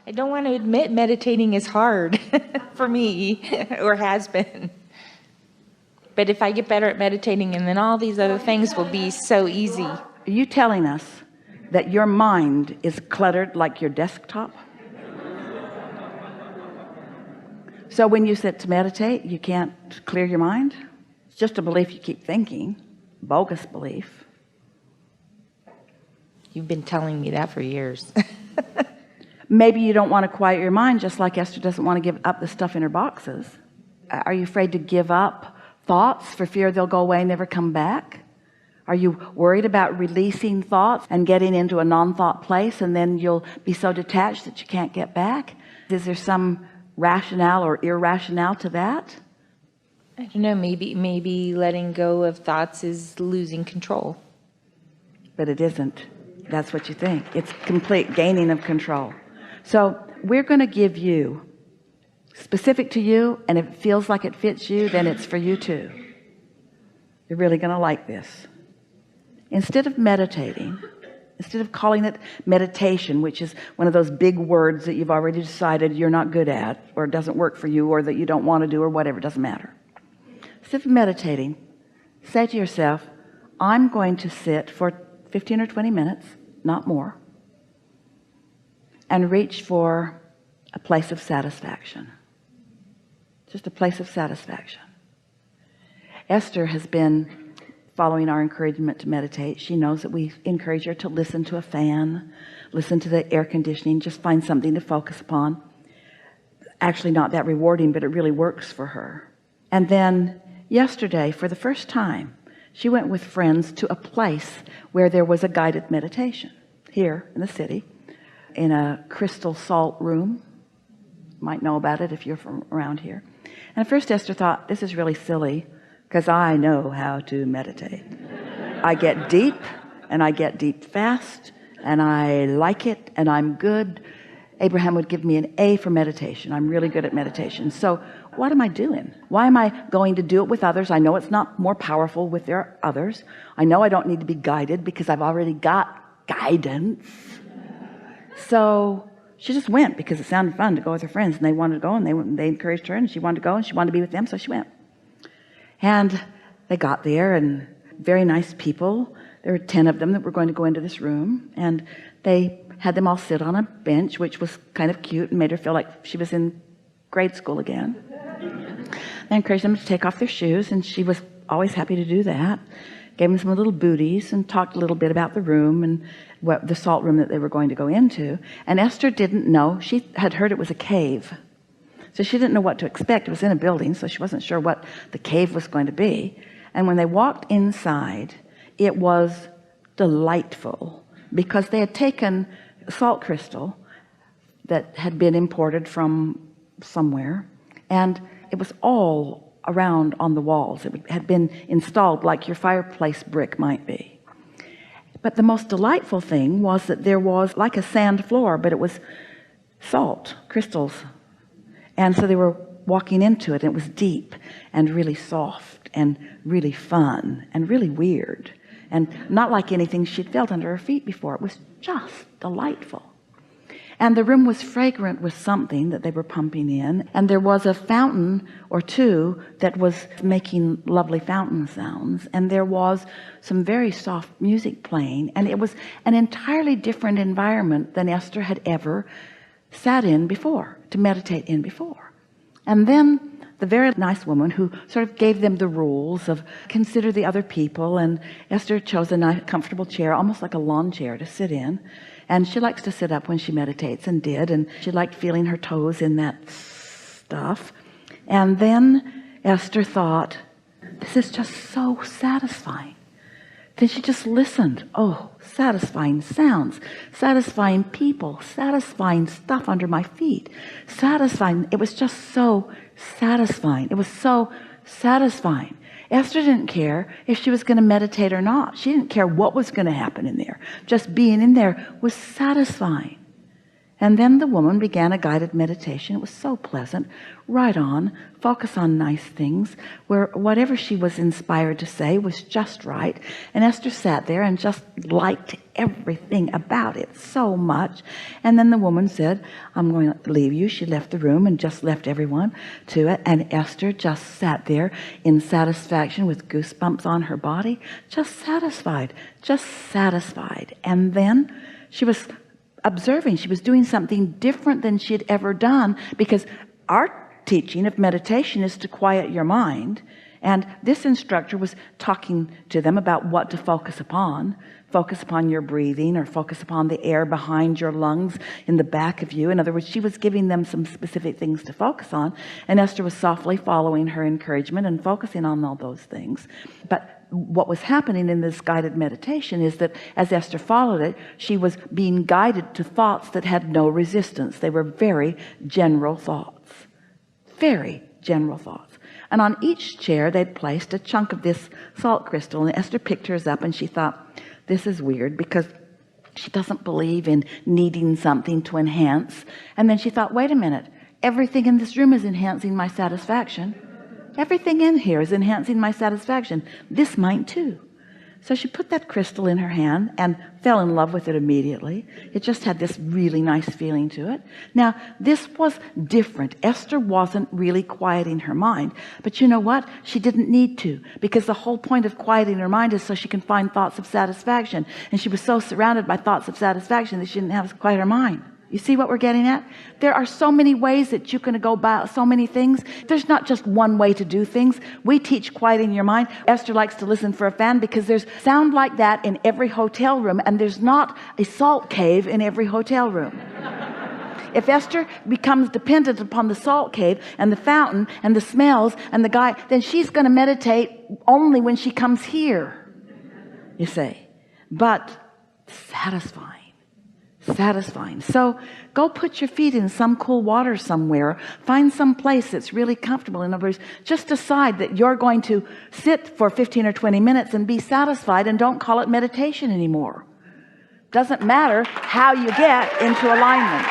I don't want to admit meditating is hard for me, or has been. But if I get better at meditating, and then all these other things will be so easy. Are you telling us that your mind is cluttered like your desktop? So when you sit to meditate, you can't clear your mind? It's just a belief you keep thinking, bogus belief. You've been telling me that for years. Maybe you don't want to quiet your mind, just like Esther doesn't want to give up the stuff in her boxes. Are you afraid to give up thoughts for fear they'll go away and never come back? Are you worried about releasing thoughts and getting into a non-thought place, and then you'll be so detached that you can't get back? Is there some rationale or irrationale to that? I don't know, maybe letting go of thoughts is losing control. But it isn't. That's what you think. It's complete gaining of control. So we're going to give you specific to you, and if it feels like it fits you, then it's for you too. You're really going to like this. Instead of meditating, instead of calling it meditation, which is one of those big words that you've already decided you're not good at, or it doesn't work for you, or that you don't want to do, or whatever, it doesn't matter. Instead of meditating, say to yourself, I'm going to sit for 15 or 20 minutes, not more, and reach for a place of satisfaction. Just a place of satisfaction. Esther has been following our encouragement to meditate. She knows that we encourage her to listen to a fan, listen to the air conditioning, just find something to focus upon. Actually not that rewarding, but it really works for her. And then yesterday, for the first time, she went with friends to a place where there was a guided meditation here in the city, in a crystal salt room. You might know about it if you're from around here. And at first Esther thought, this is really silly, because I know how to meditate. I get deep, and I get deep fast, and I like it, and I'm good. Abraham would give me an A for meditation. I'm really good at meditation. So what am I doing? Why am I going to do it with others? I know it's not more powerful with their others. I know I don't need to be guided because I've already got guidance. So she just went because it sounded fun to go with her friends, and they wanted to go, and they encouraged her, and she wanted to go, and she wanted to be with them, so she went. And they got there, and very nice people. There were 10 of them that were going to go into this room, and they had them all sit on a bench, which was kind of cute and made her feel like she was in grade school again. They encouraged them to take off their shoes, and she was always happy to do that. Gave them some little booties and talked a little bit about the room and the salt room that they were going to go into. And Esther didn't know. She had heard it was a cave, so she didn't know what to expect. It was in a building, so she wasn't sure what the cave was going to be. And when they walked inside, it was delightful, because they had taken salt crystal that had been imported from somewhere, and it was all around on the walls. It had been installed like your fireplace brick might be. But the most delightful thing was that there was like a sand floor, but it was salt crystals. And so they were walking into it, and it was deep and really soft and really fun and really weird, and not like anything she'd felt under her feet before. It was just delightful. And the room was fragrant with something that they were pumping in, and there was a fountain or two that was making lovely fountain sounds, and there was some very soft music playing, and it was an entirely different environment than Esther had ever sat in before, to meditate in before. And then the very nice woman who sort of gave them the rules of consider the other people, and Esther chose a nice comfortable chair, almost like a lawn chair, to sit in. And she likes to sit up when she meditates, and did, and she liked feeling her toes in that stuff. And then Esther thought, this is just so satisfying. Then she just listened. Oh, satisfying sounds, satisfying people, satisfying stuff under my feet, satisfying. It was just so satisfying. It was so satisfying. Esther didn't care if she was going to meditate or not. She didn't care what was going to happen in there. Just being in there was satisfying. And then the woman began a guided meditation. It was so pleasant. Right on. Focus on nice things, where whatever she was inspired to say was just right. And Esther sat there and just liked everything about it so much. And then the woman said, I'm going to leave you. She left the room and just left everyone to it. And Esther just sat there in satisfaction with goosebumps on her body, just satisfied. And then she was observing. She was doing something different than she had ever done, because our teaching of meditation is to quiet your mind, and this instructor was talking to them about what to focus upon your breathing, or focus upon the air behind your lungs in the back of you. In other words, she was giving them some specific things to focus on, and Esther was softly following her encouragement and focusing on all those things. But what was happening in this guided meditation is that as Esther followed it, she was being guided to thoughts that had no resistance. They were very general thoughts, and on each chair they'd placed a chunk of this salt crystal. And Esther picked hers up, and she thought, this is weird, because she doesn't believe in needing something to enhance. And then she thought, wait a minute, everything in this room is enhancing my satisfaction. Everything in here is enhancing my satisfaction. This might too. So she put that crystal in her hand and fell in love with it immediately. It just had this really nice feeling to it. Now, this was different. Esther wasn't really quieting her mind. But you know what? She didn't need to, because the whole point of quieting her mind is so she can find thoughts of satisfaction. And she was so surrounded by thoughts of satisfaction that she didn't have to quiet her mind. You see what we're getting at? There are so many ways that you can go about so many things. There's not just one way to do things. We teach quieting your mind. Esther likes to listen for a fan, because there's sound like that in every hotel room, and there's not a salt cave in every hotel room. If Esther becomes dependent upon the salt cave and the fountain and the smells and the guy, then she's going to meditate only when she comes here, you see. But satisfying. So go put your feet in some cool water somewhere. Find some place that's really comfortable. In other words, just decide that you're going to sit for 15 or 20 minutes and be satisfied, and don't call it meditation anymore. Doesn't matter how you get into alignment.